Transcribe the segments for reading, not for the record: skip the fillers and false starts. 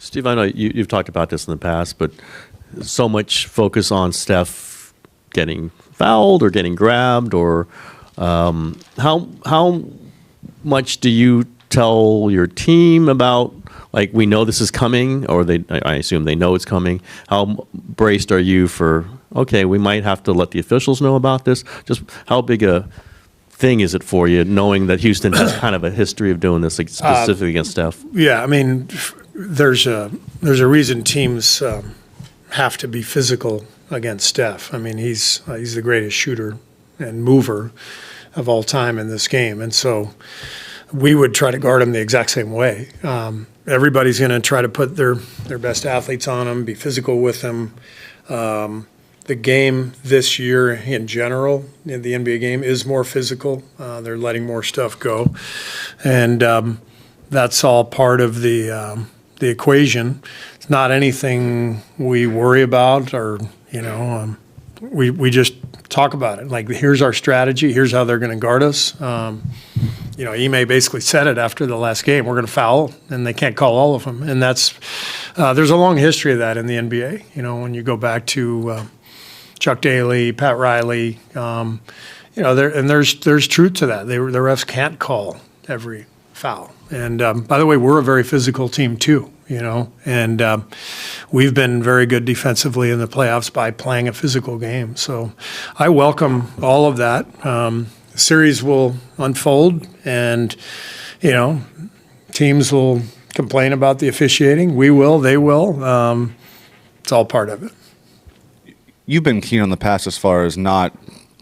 Steve, I know you've talked about this in the past, but so much focus on Steph getting fouled or getting grabbed, or how much do you tell your team about, like, we know this is coming, or I assume they know it's coming? How braced are you for, okay, we might have to let the officials know about this? Just how big a thing is it for you, knowing that Houston has kind of a history of doing this, like, specifically against Steph? Yeah, I mean, there's a reason teams have to be physical against Steph. I mean, he's the greatest shooter and mover of all time in this game, and so we would try to guard him the exact same way. Everybody's going to try to put their best athletes on him, be physical with him. The game this year in general, in the NBA game, is more physical. They're letting more stuff go, and that's all part of the equation. It's not anything we worry about, or we just talk about it. Like, here's our strategy. Here's how they're going to guard us. Ime basically said it after the last game. We're going to foul, and they can't call all of them. And that's there's a long history of that in the NBA. When you go back to Chuck Daly, Pat Riley, there's truth to that. The refs can't call every foul. And by the way, we're a very physical team too. And we've been very good defensively in the playoffs by playing a physical game. So I welcome all of that. The series will unfold, and teams will complain about the officiating. We will, they will. It's all part of it. You've been keen on the past as far as not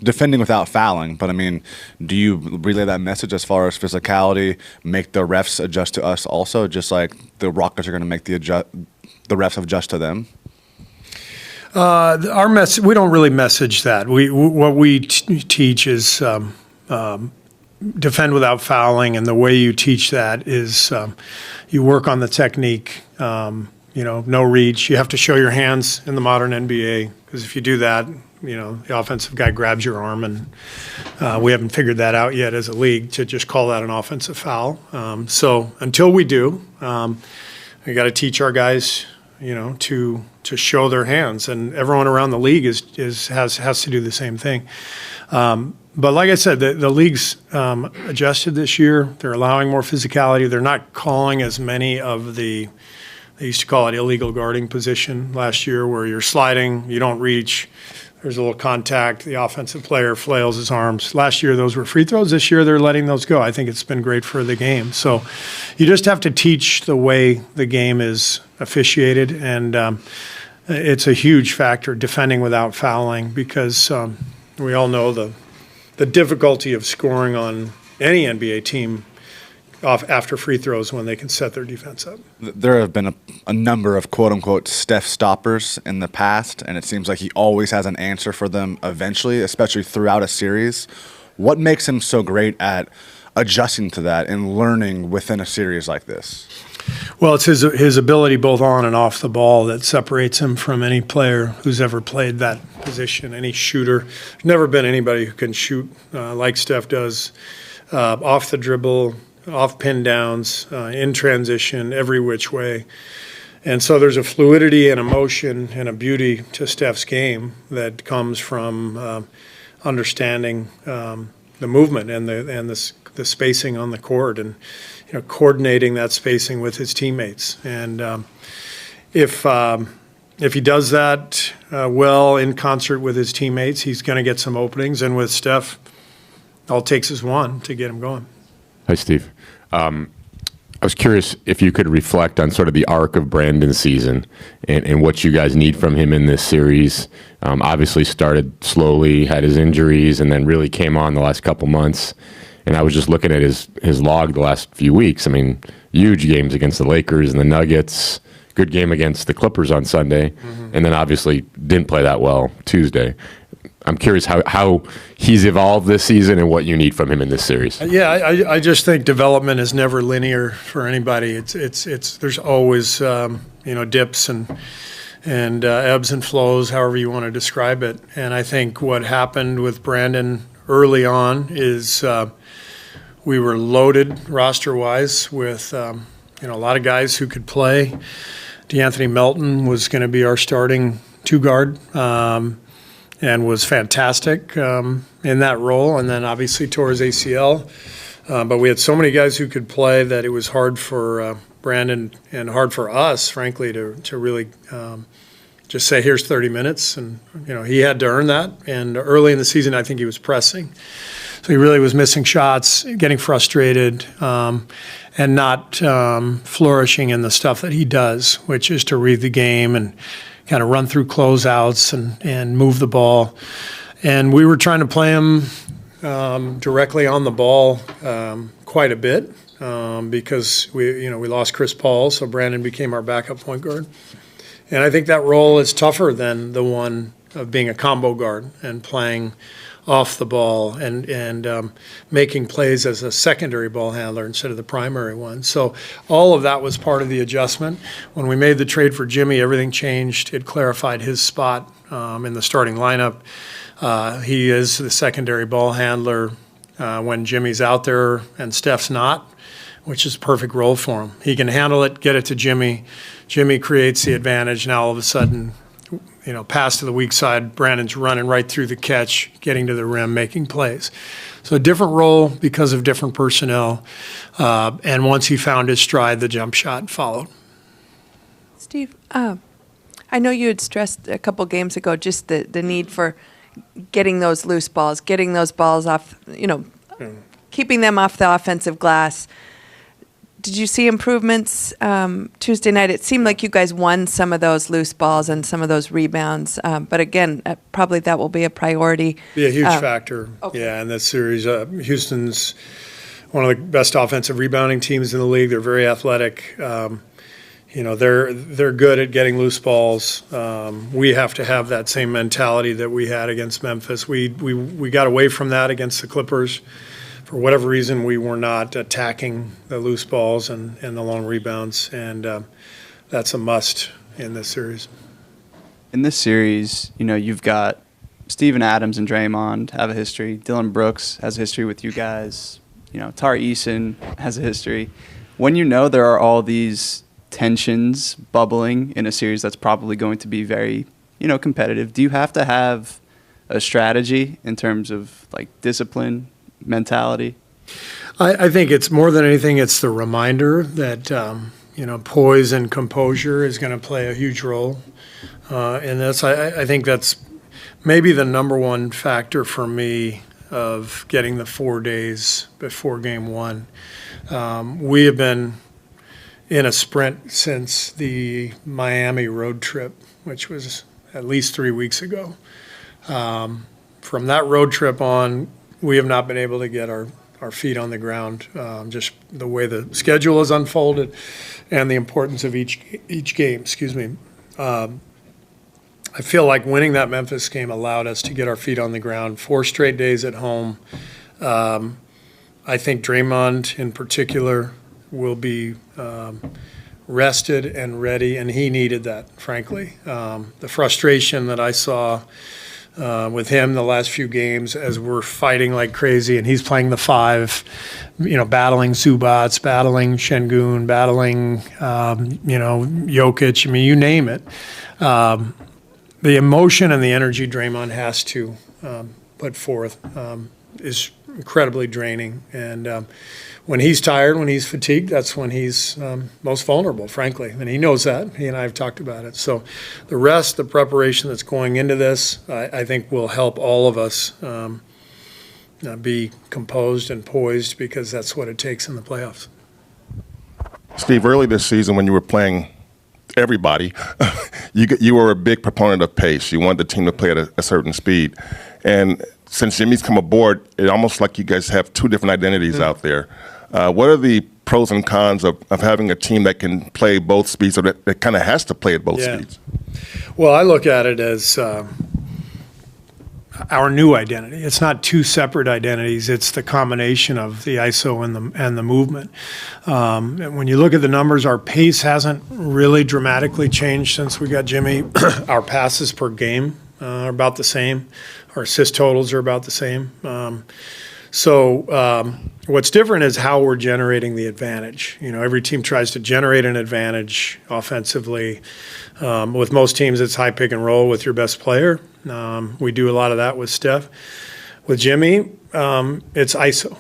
defending without fouling, but I mean, do you relay that message as far as physicality, make the refs adjust to us also, just like the Rockets are going to make the refs adjust to them? Our message, we don't really message that. What we teach is defend without fouling, and the way you teach that is you work on the technique. No reach. You have to show your hands in the modern NBA, because if you do that, the offensive guy grabs your arm, and we haven't figured that out yet as a league to just call that an offensive foul. So until we do, we got to teach our guys, to show their hands, and everyone around the league has to do the same thing. But like I said, the league's adjusted this year. They're allowing more physicality. They're not calling as many of they used to call it illegal guarding position last year, where you're sliding, you don't reach, there's a little contact, the offensive player flails his arms. Last year, those were free throws. This year, they're letting those go. I think it's been great for the game. So you just have to teach the way the game is officiated, and it's a huge factor, defending without fouling, because we all know the difficulty of scoring on any NBA team off after free throws when they can set their defense up. There have been a number of quote-unquote Steph stoppers in the past, and it seems like he always has an answer for them eventually, especially throughout a series. What makes him so great at adjusting to that and learning within a series like this? Well, it's his ability both on and off the ball that separates him from any player who's ever played that position, any shooter. There's never been anybody who can shoot like Steph does, off the dribble, off pin downs, in transition, every which way. And so there's a fluidity and a motion and a beauty to Steph's game that comes from understanding the movement and the spacing on the court, and coordinating that spacing with his teammates. And if he does that well in concert with his teammates, he's going to get some openings. And with Steph, all it takes is one to get him going. Hi, Steve. I was curious if you could reflect on sort of the arc of Brandon's season and what you guys need from him in this series. Obviously started slowly, had his injuries, and then really came on the last couple months. And I was just looking at his log the last few weeks. I mean, huge games against the Lakers and the Nuggets, good game against the Clippers on Sunday, and then obviously didn't play that well Tuesday. I'm curious how he's evolved this season and what you need from him in this series. Yeah, I just think development is never linear for anybody. It's there's always dips and ebbs and flows, however you want to describe it. And I think what happened with Brandon early on is we were loaded roster-wise with a lot of guys who could play. DeAnthony Melton was going to be our starting two guard, and was fantastic in that role, and then obviously tore his ACL. But we had so many guys who could play that it was hard for Brandon and hard for us, frankly, to really just say, here's 30 minutes. And, he had to earn that. And early in the season, I think he was pressing. So he really was missing shots, getting frustrated, and not flourishing in the stuff that he does, which is to read the game and kind of run through closeouts and move the ball. And we were trying to play him directly on the ball quite a bit because we lost Chris Paul, so Brandon became our backup point guard. And I think that role is tougher than the one of being a combo guard and playing off the ball and making plays as a secondary ball handler instead of the primary one. So all of that was part of the adjustment. When we made the trade for Jimmy, everything changed. It clarified his spot in the starting lineup. He is the secondary ball handler when Jimmy's out there and Steph's not, which is a perfect role for him. He can handle it, get it to Jimmy. Jimmy creates the advantage. Now all of a sudden, pass to the weak side, Brandon's running right through the catch, getting to the rim, making plays. So a different role because of different personnel. And once he found his stride, the jump shot followed. Steve, I know you had stressed a couple games ago just the need for getting those loose balls, getting those balls off, keeping them off the offensive glass. Did you see improvements Tuesday night? It seemed like you guys won some of those loose balls and some of those rebounds. But again, probably that will be a priority. Be a huge factor. Okay. Yeah, in this series. Houston's one of the best offensive rebounding teams in the league. They're very athletic. They're good at getting loose balls. We have to have that same mentality that we had against Memphis. We got away from that against the Clippers. For whatever reason, we were not attacking the loose balls and the long rebounds, and that's a must in this series. In this series, you've got Steven Adams and Draymond have a history. Dylan Brooks has a history with you guys. Tari Eason has a history. When there are all these tensions bubbling in a series that's probably going to be very, competitive, do you have to have a strategy in terms of discipline, mentality? I think it's more than anything, it's the reminder that, poise and composure is going to play a huge role in this. I think that's maybe the number one factor for me of getting the 4 days before game one. We have been in a sprint since the Miami road trip, which was at least 3 weeks ago. From that road trip on, we have not been able to get our feet on the ground, just the way the schedule has unfolded and the importance of each game. I feel like winning that Memphis game allowed us to get our feet on the ground. 4 straight days at home. I think Draymond in particular will be rested and ready, and he needed that, frankly. The frustration that I saw with him the last few games as we're fighting like crazy and he's playing the 5, battling Zubats, battling Şengün, battling, Jokic, you name it. The emotion and the energy Draymond has to put forth is incredibly draining. And when he's tired, when he's fatigued, that's when he's most vulnerable, frankly. And he knows that. He and I have talked about it. So the rest, the preparation that's going into this, I think will help all of us be composed and poised because that's what it takes in the playoffs. Steve, early this season when you were playing everybody, you were a big proponent of pace. You wanted the team to play at a certain speed. And since Jimmy's come aboard, it's almost like you guys have 2 different identities out there. What are the pros and cons of having a team that can play both speeds or that kind of has to play at both speeds? Well, I look at it as our new identity. It's not 2 separate identities. It's the combination of the ISO and the movement. And when you look at the numbers, our pace hasn't really dramatically changed since we got Jimmy. Our passes per game are about the same. Our assist totals are about the same. So what's different is how we're generating the advantage. You know, every team tries to generate an advantage offensively. With most teams, it's high pick and roll with your best player. We do a lot of that with Steph. With Jimmy, it's ISO.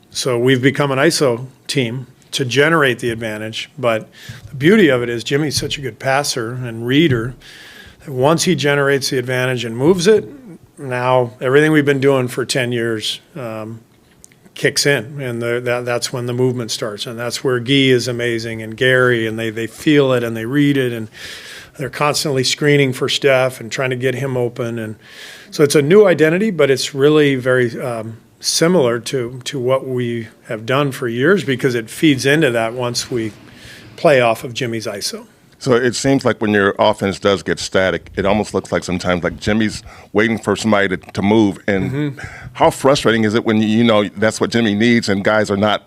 So we've become an ISO team to generate the advantage. But the beauty of it is Jimmy's such a good passer and reader that once he generates the advantage and moves it, now everything we've been doing for 10 years kicks in, and that's when the movement starts. And that's where Guy is amazing, and Gary, and they feel it and they read it, and they're constantly screening for Steph and trying to get him open. And so it's a new identity, but it's really very similar to what we have done for years, because it feeds into that once we play off of Jimmy's ISO. So it seems like when your offense does get static, it almost looks like sometimes like Jimmy's waiting for somebody to move. And how frustrating is it when you know that's what Jimmy needs and guys are not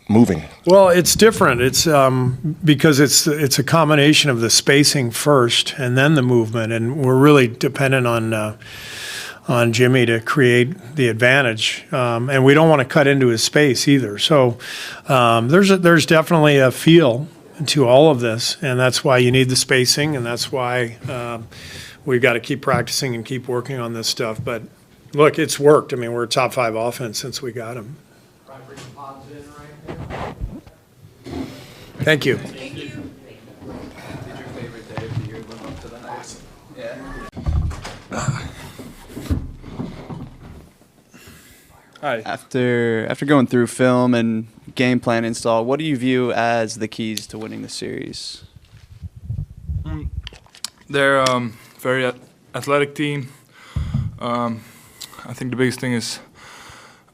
moving? Well, it's different. It's because it's a combination of the spacing first and then the movement, and we're really dependent on Jimmy to create the advantage, and we don't want to cut into his space either. So there's definitely a feel to all of this, and that's why you need the spacing, and that's why we've got to keep practicing and keep working on this stuff. But look, it's worked. I mean, we're a top 5 offense since we got him. Thank you. Did your favorite day of the year live up to that? Awesome. Yeah. After going through film and game plan install, what do you view as the keys to winning the series? They're a very athletic team. I think the biggest thing is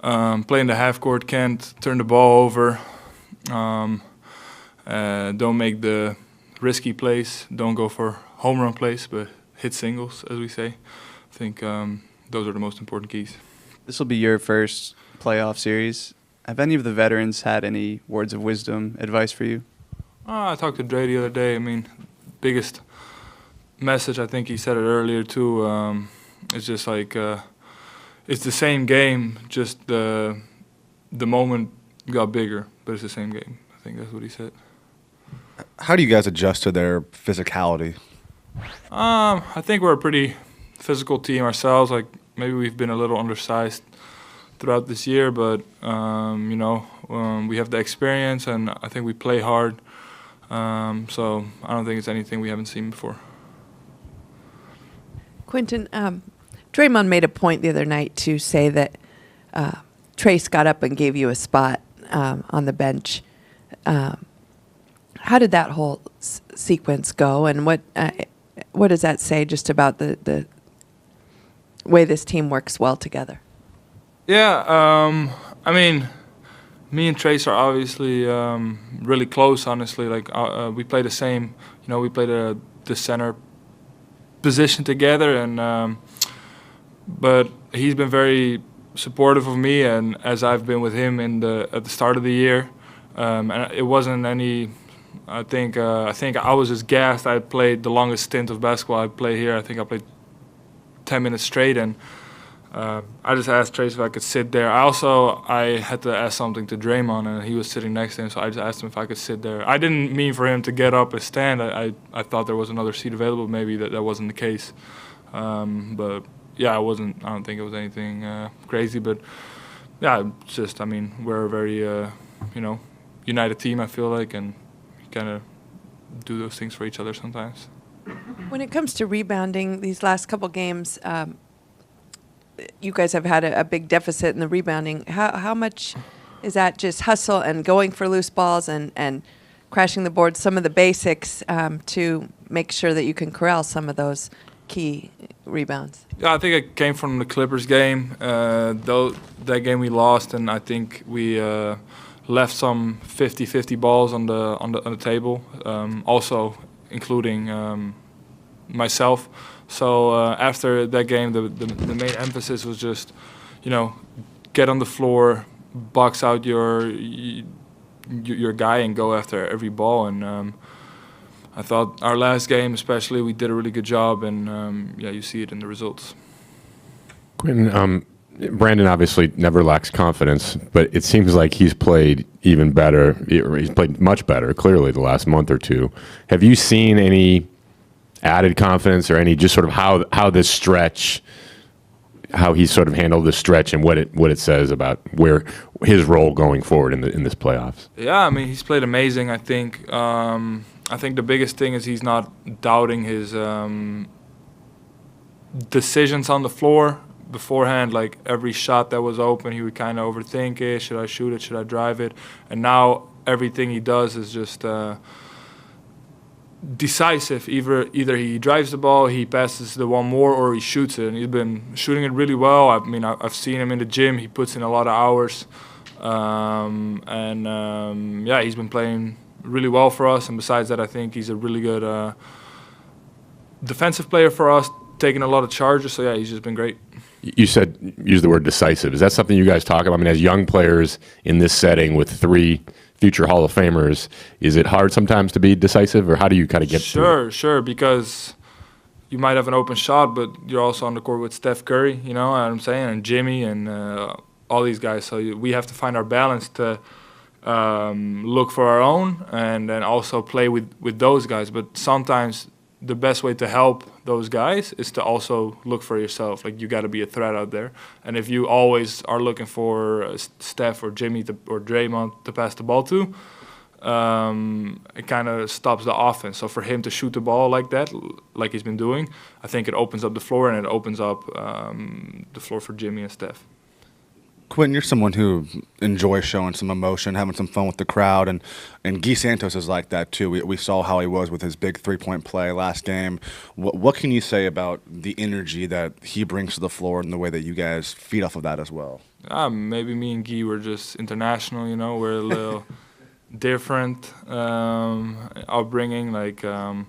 playing the half court, can't turn the ball over, don't make the risky plays, don't go for home run plays, but hit singles, as we say. I think those are the most important keys. This will be your first playoff series. Have any of the veterans had any words of wisdom, advice for you? I talked to Dre the other day. I mean, biggest message, I think he said it earlier too, it's just like it's the same game, just the moment got bigger, but it's the same game. I think that's what he said. How do you guys adjust to their physicality? I think we're a pretty physical team ourselves. Like, maybe we've been a little undersized throughout this year, but we have the experience, and I think we play hard. So I don't think it's anything we haven't seen before. Quentin, Draymond made a point the other night to say that Trace got up and gave you a spot on the bench. How did that whole sequence go, and what does that say just about the way this team works well together? Yeah, I mean, me and Trace are obviously really close, honestly. Like, we play the same, we play the center position together, and but he's been very supportive of me, and as I've been with him at the start of the year, and it wasn't any. I think I was just gassed. I played the longest stint of basketball I played here. I think I played 10 minutes straight, and I just asked Trace if I could sit there. I had to ask something to Draymond, and he was sitting next to him, so I just asked him if I could sit there. I didn't mean for him to get up and stand. I thought there was another seat available. Maybe that wasn't the case. But yeah, I don't think it was anything crazy. But yeah, it's just, I mean, we're a very united team, I feel like, and we kind of do those things for each other sometimes. When it comes to rebounding, these last couple games, you guys have had a big deficit in the rebounding. How much is that just hustle and going for loose balls and crashing the boards, some of the basics to make sure that you can corral some of those key rebounds? Yeah, I think it came from the Clippers game. Though that game we lost, and I think we left some 50-50 balls on the table, also including myself. So after that game, the main emphasis was just, get on the floor, box out your guy, and go after every ball. And I thought our last game, especially, we did a really good job, and you see it in the results. Quentin, Brandon obviously never lacks confidence, but it seems like he's played even better. He's played much better, clearly, the last month or two. Have you seen any added confidence or any just sort of how this stretch, how he's sort of handled this stretch and what it says about where his role going forward in this playoffs? Yeah, I mean, he's played amazing, I think. I think the biggest thing is he's not doubting his decisions on the floor. Beforehand, like every shot that was open, he would kind of overthink it. Should I shoot it? Should I drive it? And now everything he does is just decisive. Either he drives the ball, he passes the one more, or he shoots it. And he's been shooting it really well. I mean, I've seen him in the gym. He puts in a lot of hours. Yeah, he's been playing really well for us. And besides that, I think he's a really good defensive player for us, taking a lot of charges. So, yeah, he's just been great. You use the word decisive. Is that something you guys talk about? I mean, as young players in this setting with 3 future Hall of Famers, is it hard sometimes to be decisive, or how do you kind of get through it? Sure, because you might have an open shot, but you're also on the court with Steph Curry, you know what I'm saying, and Jimmy and all these guys. So we have to find our balance to look for our own and then also play with those guys. But sometimes the best way to help those guys is to also look for yourself. Like, you got to be a threat out there. And if you always are looking for Steph or Jimmy or Draymond to pass the ball to, it kind of stops the offense. So for him to shoot the ball like that, like he's been doing, I think it opens up the floor, and it opens up the floor for Jimmy and Steph. Quentin, you're someone who enjoys showing some emotion, having some fun with the crowd, and Guy Santos is like that too. We saw how he was with his big three-point play last game. What can you say about the energy that he brings to the floor and the way that you guys feed off of that as well? Maybe me and Guy were just international, you know. We're a little different upbringing. Like, I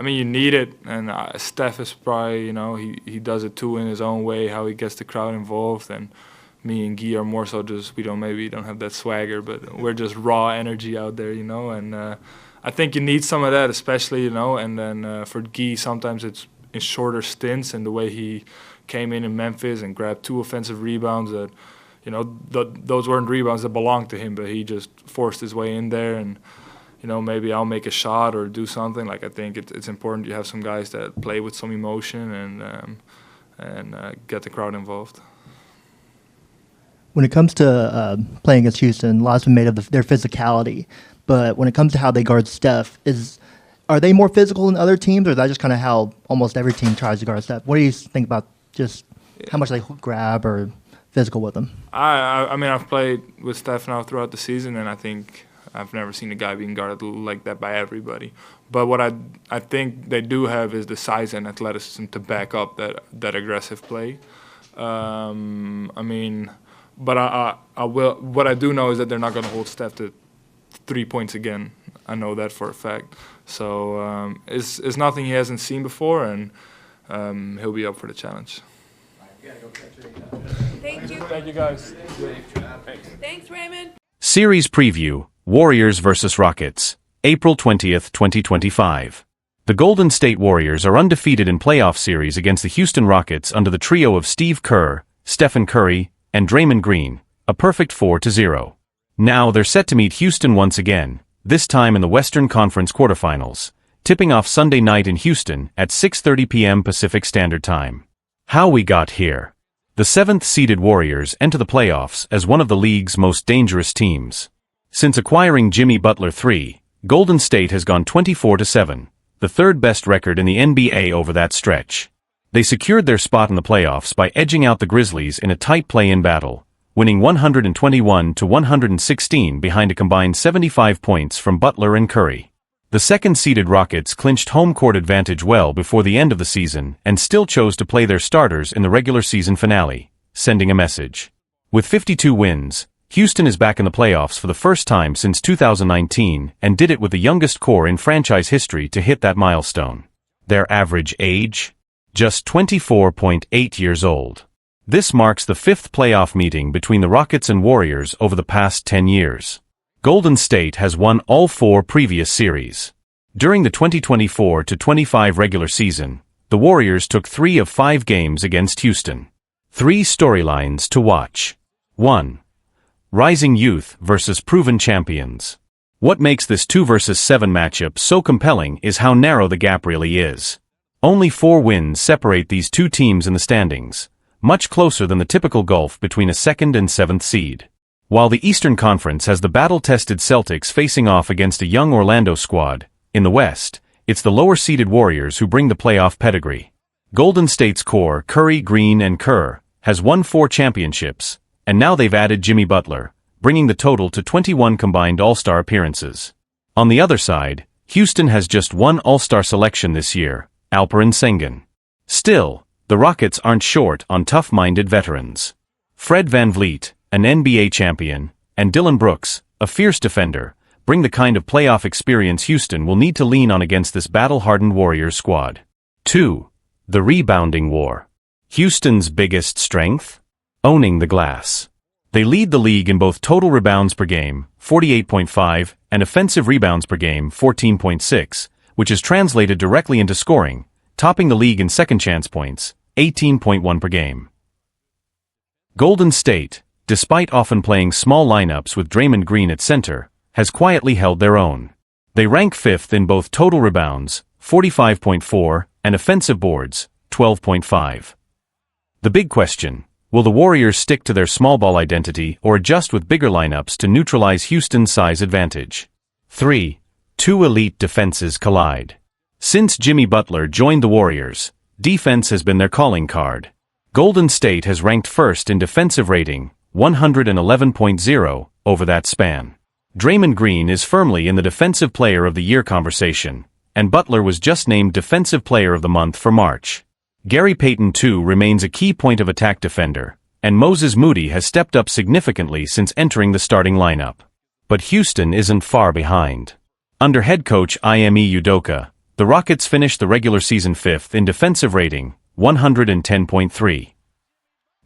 mean, you need it, and Steph is probably, you know, he does it too in his own way, how he gets the crowd involved, and me and Guy are more so just, we don't have that swagger, but we're just raw energy out there, you know. And I think you need some of that, especially, you know. And then for Guy, sometimes it's in shorter stints, and the way he came in Memphis and grabbed 2 offensive rebounds that, you know, those weren't rebounds that belonged to him, but he just forced his way in there. And, you know, maybe I'll make a shot or do something. Like, I think it's important you have some guys that play with some emotion and get the crowd involved. When it comes to playing against Houston, a lot's been made of their physicality. But when it comes to how they guard Steph, are they more physical than other teams, or is that just kind of how almost every team tries to guard Steph? What do you think about just how much they grab or physical with them? I mean, I've played with Steph now throughout the season, and I think I've never seen a guy being guarded like that by everybody. But what I think they do have is the size and athleticism to back up that aggressive play. I mean, but I will. What I do know is that they're not going to hold Steph to 3 points again. I know that for a fact. So it's nothing he hasn't seen before, and he'll be up for the challenge. Thank you. Thank you, guys. Thanks, Raymond. Series Preview, Warriors vs. Rockets, April 20th, 2025. The Golden State Warriors are undefeated in playoff series against the Houston Rockets under the trio of Steve Kerr, Stephen Curry, and Draymond Green, a perfect 4-0. Now they're set to meet Houston once again, this time in the Western Conference quarterfinals, tipping off Sunday night in Houston at 6:30 p.m. Pacific Standard Time. How we got here. The 7th-seeded Warriors enter the playoffs as one of the league's most dangerous teams. Since acquiring Jimmy Butler III, Golden State has gone 24-7, the third-best record in the NBA over that stretch. They secured their spot in the playoffs by edging out the Grizzlies in a tight play-in battle, winning 121-116 behind a combined 75 points from Butler and Curry. The second-seeded Rockets clinched home court advantage well before the end of the season and still chose to play their starters in the regular season finale, sending a message. With 52 wins, Houston is back in the playoffs for the first time since 2019 and did it with the youngest core in franchise history to hit that milestone. Their average age? Just 24.8 years old. This marks the 5th playoff meeting between the Rockets and Warriors over the past 10 years. Golden State has won all 4 previous series. During the 2024-25 regular season, the Warriors took 3 of 5 games against Houston. 3 storylines to watch. 1. Rising youth versus proven champions. What makes this 2 versus 7 matchup so compelling is how narrow the gap really is. Only 4 wins separate these two teams in the standings, much closer than the typical gulf between a 2nd and 7th seed. While the Eastern Conference has the battle-tested Celtics facing off against a young Orlando squad, in the West, it's the lower-seeded Warriors who bring the playoff pedigree. Golden State's core, Curry, Green, and Kerr, has won 4 championships, and now they've added Jimmy Butler, bringing the total to 21 combined All-Star appearances. On the other side, Houston has just 1 All-Star selection this year, Alperen Sengun. Still, the Rockets aren't short on tough-minded veterans. Fred VanVleet, an NBA champion, and Dillon Brooks, a fierce defender, bring the kind of playoff experience Houston will need to lean on against this battle-hardened Warriors squad. 2. The rebounding war. Houston's biggest strength? Owning the glass. They lead the league in both total rebounds per game, 48.5, and offensive rebounds per game, 14.6, which is translated directly into scoring, topping the league in second chance points, 18.1 per game. Golden State, despite often playing small lineups with Draymond Green at center, has quietly held their own. They rank 5th in both total rebounds, 45.4, and offensive boards, 12.5. The big question: will the Warriors stick to their small ball identity or adjust with bigger lineups to neutralize Houston's size advantage? 3. 2 elite defenses collide. Since Jimmy Butler joined the Warriors, defense has been their calling card. Golden State has ranked 1st in defensive rating, 111.0, over that span. Draymond Green is firmly in the Defensive Player of the Year conversation, and Butler was just named Defensive Player of the Month for March. Gary Payton, too, remains a key point of attack defender, and Moses Moody has stepped up significantly since entering the starting lineup. But Houston isn't far behind. Under head coach Ime Udoka, the Rockets finished the regular season 5th in defensive rating, 110.3.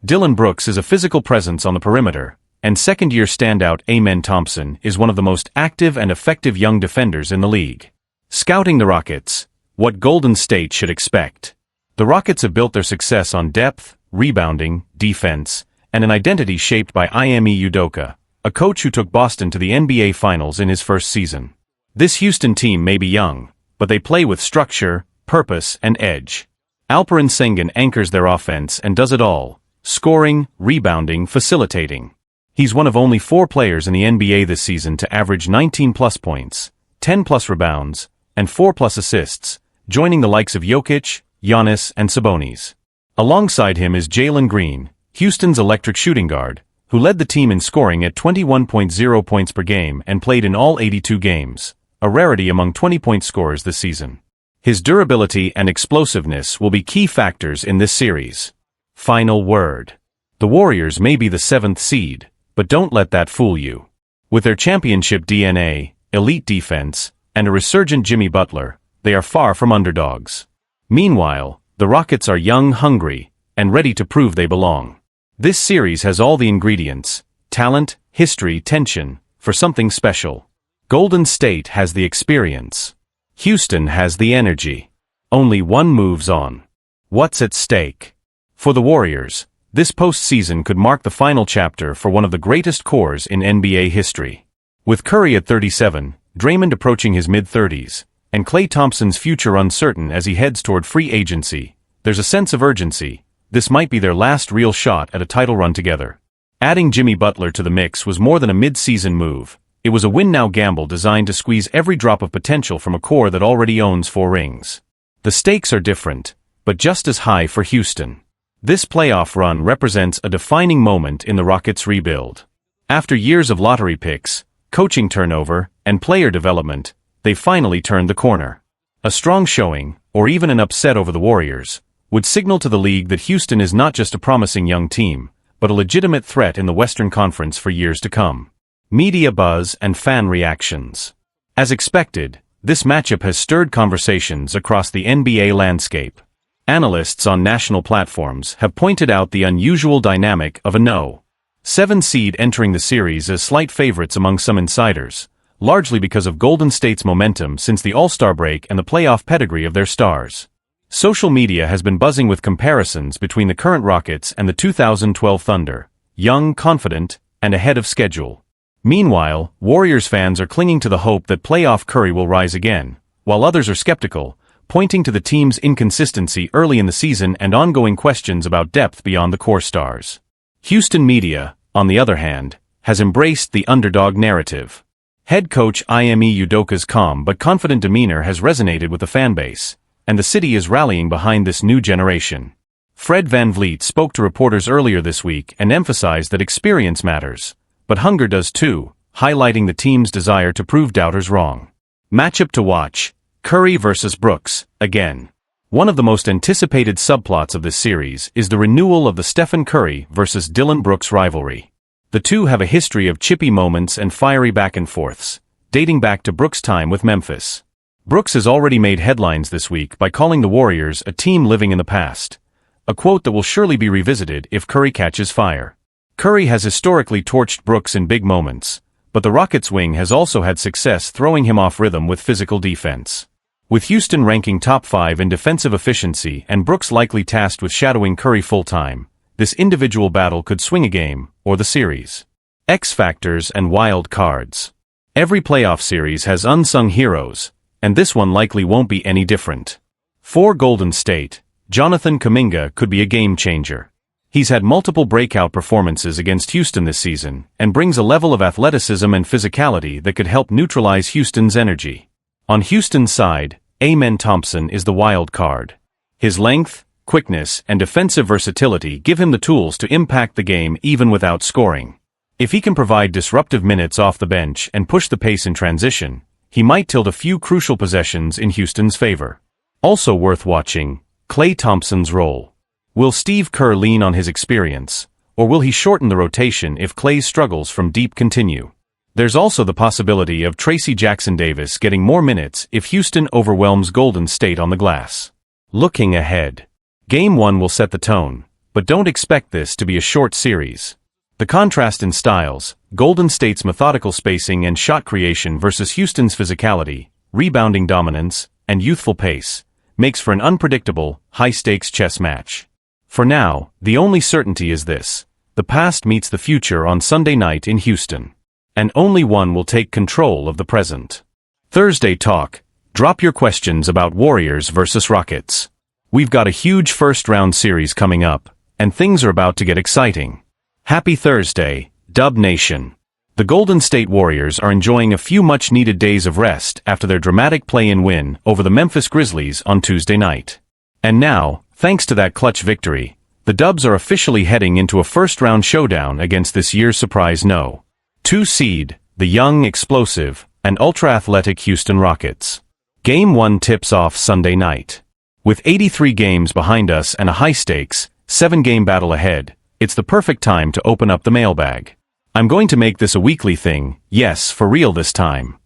Dillon Brooks is a physical presence on the perimeter, and second-year standout Klay Thompson is one of the most active and effective young defenders in the league. Scouting the Rockets, what Golden State should expect. The Rockets have built their success on depth, rebounding, defense, and an identity shaped by Ime Udoka, a coach who took Boston to the NBA Finals in his first season. This Houston team may be young, but they play with structure, purpose, and edge. Alperen Sengun anchors their offense and does it all: scoring, rebounding, facilitating. He's one of only 4 players in the NBA this season to average 19-plus points, 10-plus rebounds, and 4-plus assists, joining the likes of Jokic, Giannis, and Sabonis. Alongside him is Jalen Green, Houston's electric shooting guard, who led the team in scoring at 21.0 points per game and played in all 82 games, a rarity among 20-point scorers this season. His durability and explosiveness will be key factors in this series. Final word. The Warriors may be the 7th seed, but don't let that fool you. With their championship DNA, elite defense, and a resurgent Jimmy Butler, they are far from underdogs. Meanwhile, the Rockets are young, hungry, and ready to prove they belong. This series has all the ingredients: talent, history, tension, for something special. Golden State has the experience. Houston has the energy. Only one moves on. What's at stake? For the Warriors, this postseason could mark the final chapter for one of the greatest cores in NBA history. With Curry at 37, Draymond approaching his mid-30s, and Klay Thompson's future uncertain as he heads toward free agency, there's a sense of urgency. This might be their last real shot at a title run together. Adding Jimmy Butler to the mix was more than a mid-season move. It was a win-now gamble designed to squeeze every drop of potential from a core that already owns 4 rings. The stakes are different, but just as high for Houston. This playoff run represents a defining moment in the Rockets' rebuild. After years of lottery picks, coaching turnover, and player development, they finally turned the corner. A strong showing, or even an upset over the Warriors, would signal to the league that Houston is not just a promising young team, but a legitimate threat in the Western Conference for years to come. Media buzz and fan reactions. As expected, this matchup has stirred conversations across the NBA landscape. Analysts on national platforms have pointed out the unusual dynamic of a no. 7 seed entering the series as slight favorites among some insiders, largely because of Golden State's momentum since the All-Star break and the playoff pedigree of their stars. Social media has been buzzing with comparisons between the current Rockets and the 2012 Thunder, young, confident, and ahead of schedule. Meanwhile, Warriors fans are clinging to the hope that playoff Curry will rise again, while others are skeptical, pointing to the team's inconsistency early in the season and ongoing questions about depth beyond the core stars. Houston media, on the other hand, has embraced the underdog narrative. Head coach Ime Udoka's calm but confident demeanor has resonated with the fanbase, and the city is rallying behind this new generation. Fred VanVleet spoke to reporters earlier this week and emphasized that experience matters, but hunger does too, highlighting the team's desire to prove doubters wrong. Matchup to watch: Curry versus Brooks, again. One of the most anticipated subplots of this series is the renewal of the Stephen Curry versus Dillon Brooks rivalry. The two have a history of chippy moments and fiery back-and-forths, dating back to Brooks' time with Memphis. Brooks has already made headlines this week by calling the Warriors a team living in the past, a quote that will surely be revisited if Curry catches fire. Curry has historically torched Brooks in big moments, but the Rockets' wing has also had success throwing him off rhythm with physical defense. With Houston ranking top 5 in defensive efficiency and Brooks likely tasked with shadowing Curry full-time, this individual battle could swing a game, or the series. X factors and wild cards. Every playoff series has unsung heroes, and this one likely won't be any different. For Golden State, Jonathan Kuminga could be a game-changer. He's had multiple breakout performances against Houston this season, and brings a level of athleticism and physicality that could help neutralize Houston's energy. On Houston's side, Klay Thompson is the wild card. His length, quickness, and defensive versatility give him the tools to impact the game even without scoring. If he can provide disruptive minutes off the bench and push the pace in transition, he might tilt a few crucial possessions in Houston's favor. Also worth watching, Klay Thompson's role. Will Steve Kerr lean on his experience, or will he shorten the rotation if Klay's struggles from deep continue? There's also the possibility of Tracy Jackson-Davis getting more minutes if Houston overwhelms Golden State on the glass. Looking ahead. Game 1 will set the tone, but don't expect this to be a short series. The contrast in styles, Golden State's methodical spacing and shot creation versus Houston's physicality, rebounding dominance, and youthful pace, makes for an unpredictable, high-stakes chess match. For now, the only certainty is this: the past meets the future on Sunday night in Houston. And only one will take control of the present. Thursday Talk. Drop your questions about Warriors versus Rockets. We've got a huge first-round series coming up, and things are about to get exciting. Happy Thursday, Dub Nation. The Golden State Warriors are enjoying a few much-needed days of rest after their dramatic play-in win over the Memphis Grizzlies on Tuesday night. And now, thanks to that clutch victory, the Dubs are officially heading into a first-round showdown against this year's surprise No. 2 seed, the young, explosive, and ultra-athletic Houston Rockets. Game 1 tips off Sunday night. With 83 games behind us and a high-stakes, 7-game battle ahead, it's the perfect time to open up the mailbag. I'm going to make this a weekly thing, yes, for real this time.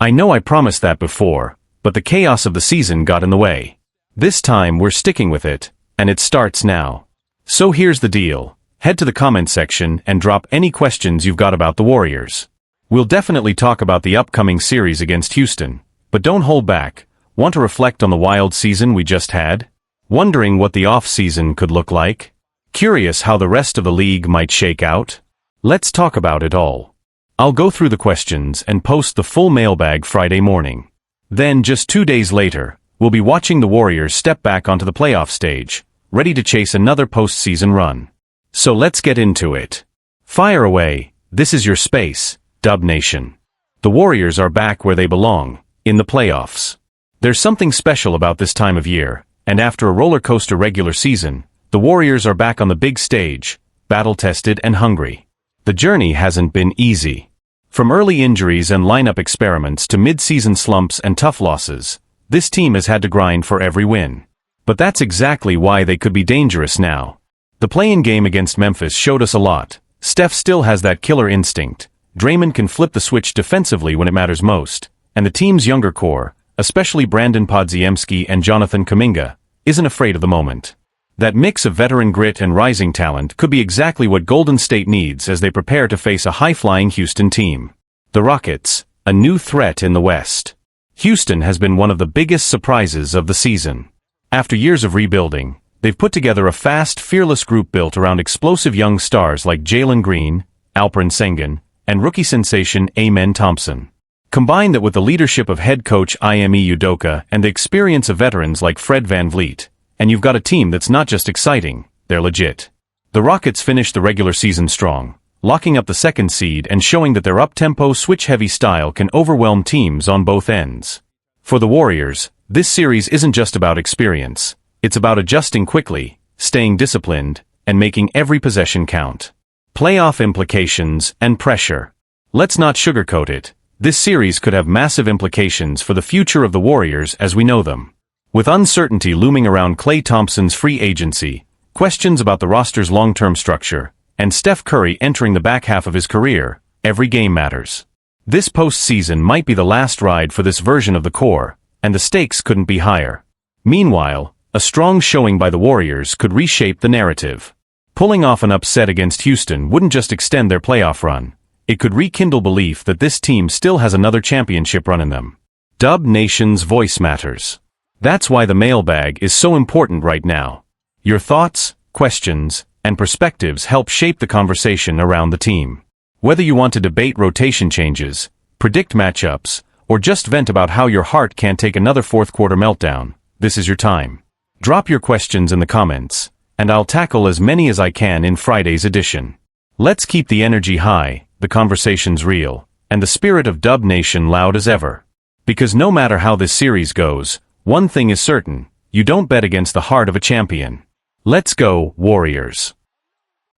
I know I promised that before, but the chaos of the season got in the way. This time we're sticking with it, and it starts now. So here's the deal. Head to the comment section and drop any questions you've got about the Warriors. We'll definitely talk about the upcoming series against Houston, but don't hold back. Want to reflect on the wild season we just had? Wondering what the off-season could look like? Curious how the rest of the league might shake out? Let's talk about it all. I'll go through the questions and post the full mailbag Friday morning. Then, just 2 days later, we'll be watching the Warriors step back onto the playoff stage, ready to chase another postseason run. So let's get into it. Fire away, this is your space, Dub Nation. The Warriors are back where they belong, in the playoffs. There's something special about this time of year, and after a roller coaster regular season, the Warriors are back on the big stage, battle-tested and hungry. The journey hasn't been easy. From early injuries and lineup experiments to mid-season slumps and tough losses, this team has had to grind for every win. But that's exactly why they could be dangerous now. The play-in game against Memphis showed us a lot. Steph still has that killer instinct. Draymond can flip the switch defensively when it matters most. And the team's younger core, especially Brandon Podziemski and Jonathan Kuminga, isn't afraid of the moment. That mix of veteran grit and rising talent could be exactly what Golden State needs as they prepare to face a high-flying Houston team. The Rockets, a new threat in the West. Houston has been one of the biggest surprises of the season. After years of rebuilding, they've put together a fast, fearless group built around explosive young stars like Draymond Green, Alperen Sengun, and rookie sensation Klay Thompson. Combine that with the leadership of head coach Ime Udoka and the experience of veterans like Fred VanVleet, and you've got a team that's not just exciting, they're legit. The Rockets finished the regular season strong, locking up the second seed and showing that their up-tempo, switch-heavy style can overwhelm teams on both ends. For the Warriors, this series isn't just about experience. It's about adjusting quickly, staying disciplined, and making every possession count. Playoff implications and pressure. Let's not sugarcoat it. This series could have massive implications for the future of the Warriors as we know them. With uncertainty looming around Klay Thompson's free agency, questions about the roster's long-term structure, and Steph Curry entering the back half of his career, every game matters. This postseason might be the last ride for this version of the core, and the stakes couldn't be higher. Meanwhile, a strong showing by the Warriors could reshape the narrative. Pulling off an upset against Houston wouldn't just extend their playoff run. It could rekindle belief that this team still has another championship run in them. Dub Nation's voice matters. That's why the mailbag is so important right now. Your thoughts, questions, and perspectives help shape the conversation around the team. Whether you want to debate rotation changes, predict matchups, or just vent about how your heart can't take another fourth-quarter meltdown, this is your time. Drop your questions in the comments, and I'll tackle as many as I can in Friday's edition. Let's keep the energy high, the conversations real, and the spirit of Dub Nation loud as ever. Because no matter how this series goes, one thing is certain, you don't bet against the heart of a champion. Let's go, Warriors.